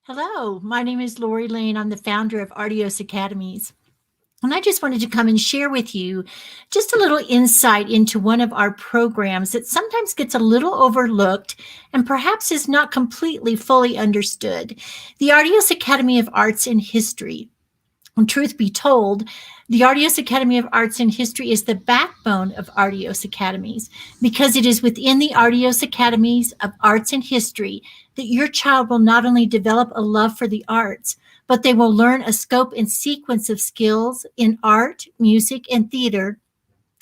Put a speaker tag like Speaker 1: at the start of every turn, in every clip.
Speaker 1: Hello, my name is Lori Lane. I'm the founder of Artios Academies. And I just wanted to come and share with you just a little insight into one of our programs that sometimes gets a little overlooked and perhaps is not completely fully understood. The Artios Academy of Arts and History. And truth be told, the Artios Academy of Arts and History is the backbone of Artios Academies because it is within the Artios Academies of Arts and History that your child will not only develop a love for the arts, but they will learn a scope and sequence of skills in art, music, and theater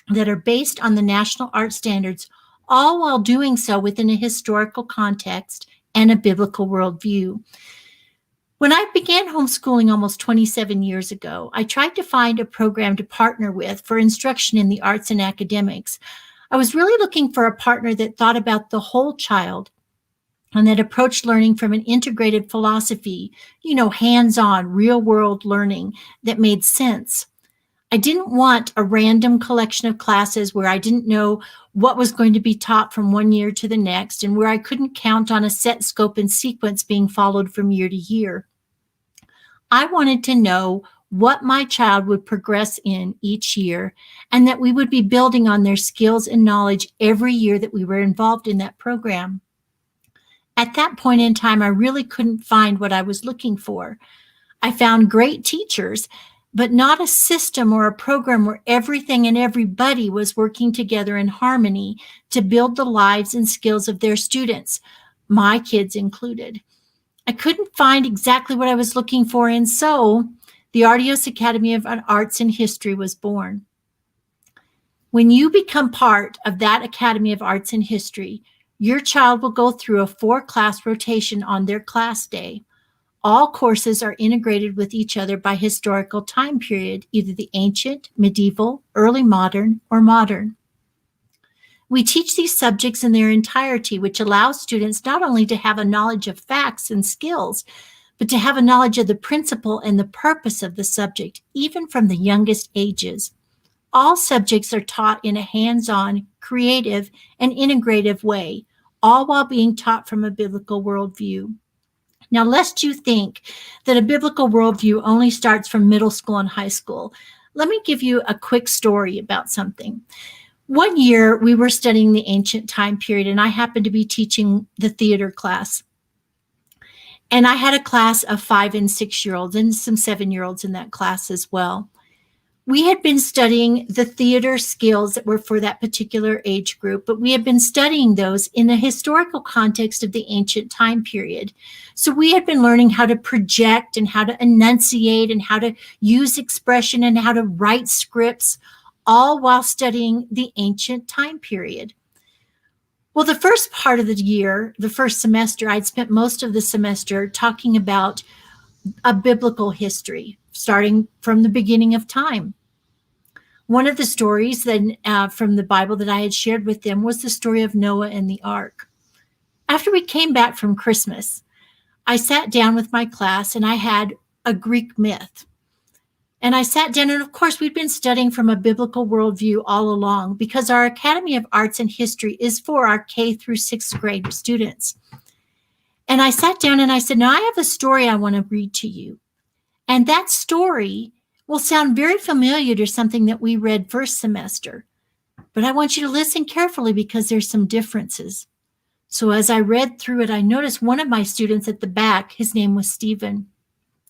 Speaker 1: that are based on the national art standards, all while doing so within a historical context and a biblical worldview. When I began homeschooling almost 27 years ago, I tried to find a program to partner with for instruction in the arts and academics. I was really looking for a partner that thought about the whole child and that approached learning from an integrated philosophy, hands-on, real-world learning that made sense. I didn't want a random collection of classes where I didn't know what was going to be taught from one year to the next and where I couldn't count on a set scope and sequence being followed from year to year. I wanted to know what my child would progress in each year and that we would be building on their skills and knowledge every year that we were involved in that program. At that point in time, I really couldn't find what I was looking for. I found great teachers, but not a system or a program where everything and everybody was working together in harmony to build the lives and skills of their students, my kids included. I couldn't find exactly what I was looking for, and so the Artios Academy of Arts and History was born. When you become part of that Academy of Arts and History, your child will go through a 4-class rotation on their class day. All courses are integrated with each other by historical time period, either the ancient, medieval, early modern, or modern. We teach these subjects in their entirety, which allows students not only to have a knowledge of facts and skills, but to have a knowledge of the principle and the purpose of the subject, even from the youngest ages. All subjects are taught in a hands-on, creative, and integrative way, all while being taught from a biblical worldview. Now, lest you think that a biblical worldview only starts from middle school and high school, let me give you a quick story about something. One year, we were studying the ancient time period, and I happened to be teaching the theater class. And I had a class of 5- and 6-year-olds and some 7-year-olds in that class as well. We had been studying the theater skills that were for that particular age group, but we had been studying those in the historical context of the ancient time period. So we had been learning how to project and how to enunciate and how to use expression and how to write scripts, all while studying the ancient time period. Well, the first part of the year, the first semester, I'd spent most of the semester talking about a biblical history, starting from the beginning of time. One of the stories that, from the Bible that I had shared with them was the story of Noah and the ark. After we came back from Christmas, I sat down with my class and I had a Greek myth. And I sat down, and of course, we'd been studying from a biblical worldview all along because our Academy of Arts and History is for our K through 6th grade students. And I sat down and I said, now I have a story I want to read to you. And that story will sound very familiar to something that we read first semester. But I want you to listen carefully because there's some differences. So as I read through it, I noticed one of my students at the back, his name was Stephen,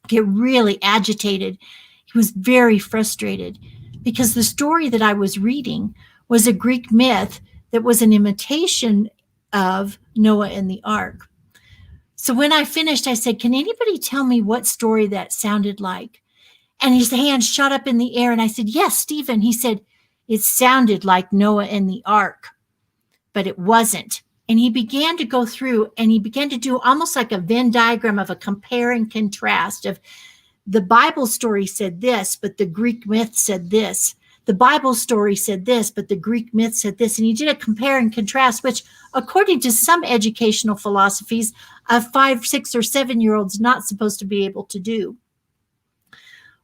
Speaker 1: get really agitated. He was very frustrated because the story that I was reading was a Greek myth that was an imitation of Noah and the ark. So when I finished, I said, can anybody tell me what story that sounded like? And his hand shot up in the air and I said, yes, Stephen. He said, it sounded like Noah and the ark, but it wasn't. And he began to go through and he began to do almost like a Venn diagram of a compare and contrast of the Bible story said this, but the Greek myth said this. The Bible story said this, but the Greek myth said this. And he did a compare and contrast, which according to some educational philosophies, a 5, 6, or 7-year-old's not supposed to be able to do.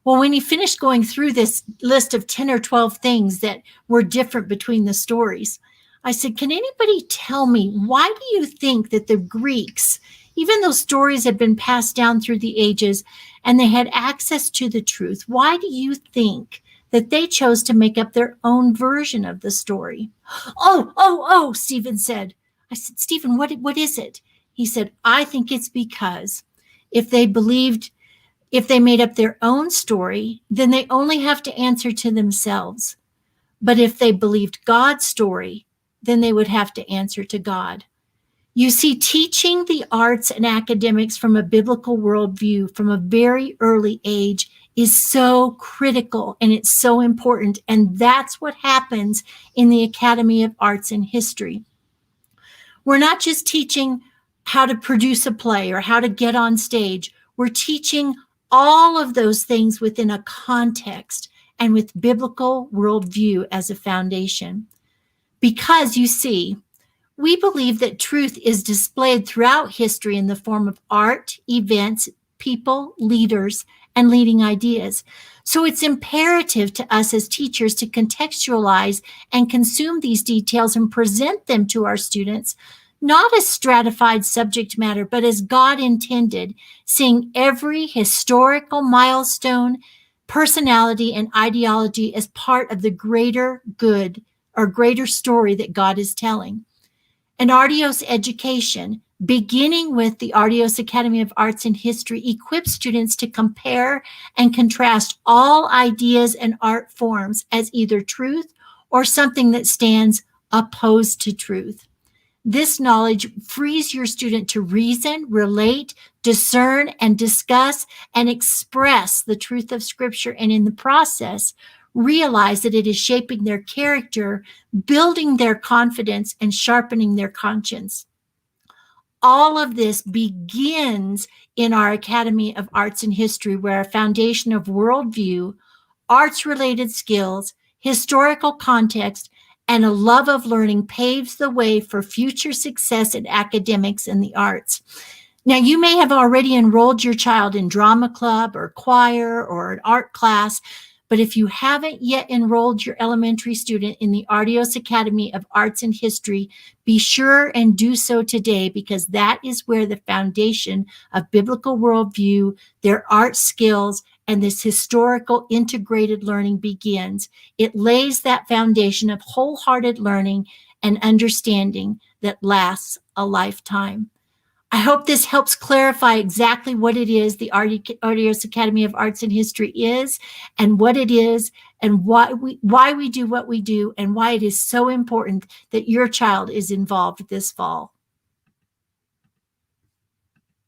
Speaker 1: Well, when he finished going through this list of 10 or 12 things that were different between the stories, I said, can anybody tell me, why do you think that the Greeks Even though stories had been passed down through the ages and they had access to the truth, why do you think that they chose to make up their own version of the story? Oh, Stephen said. I said, Stephen, what is it? He said, I think it's because if they made up their own story, then they only have to answer to themselves. But if they believed God's story, then they would have to answer to God. You see, teaching the arts and academics from a biblical worldview from a very early age is so critical and it's so important. And that's what happens in the Academy of Arts and History. We're not just teaching how to produce a play or how to get on stage. We're teaching all of those things within a context and with biblical worldview as a foundation. Because you see, we believe that truth is displayed throughout history in the form of art, events, people, leaders, and leading ideas. So it's imperative to us as teachers to contextualize and consume these details and present them to our students, not as stratified subject matter, but as God intended, seeing every historical milestone, personality, and ideology as part of the greater good or greater story that God is telling. An Artios education, beginning with the Artios Academy of Arts and History, equips students to compare and contrast all ideas and art forms as either truth or something that stands opposed to truth. This knowledge frees your student to reason, relate, discern, and discuss and express the truth of Scripture, and in the process, realize that it is shaping their character, building their confidence, and sharpening their conscience. All of this begins in our Academy of Arts and History, where a foundation of worldview, arts-related skills, historical context, and a love of learning paves the way for future success in academics and the arts. Now, you may have already enrolled your child in drama club or choir or an art class, but if you haven't yet enrolled your elementary student in the Artios Academy of Arts and History, be sure and do so today, because that is where the foundation of biblical worldview, their art skills, and this historical integrated learning begins. It lays that foundation of wholehearted learning and understanding that lasts a lifetime. I hope this helps clarify exactly what it is the Artios Academy of Arts and History is, and what it is, and why we do what we do, and why it is so important that your child is involved this fall.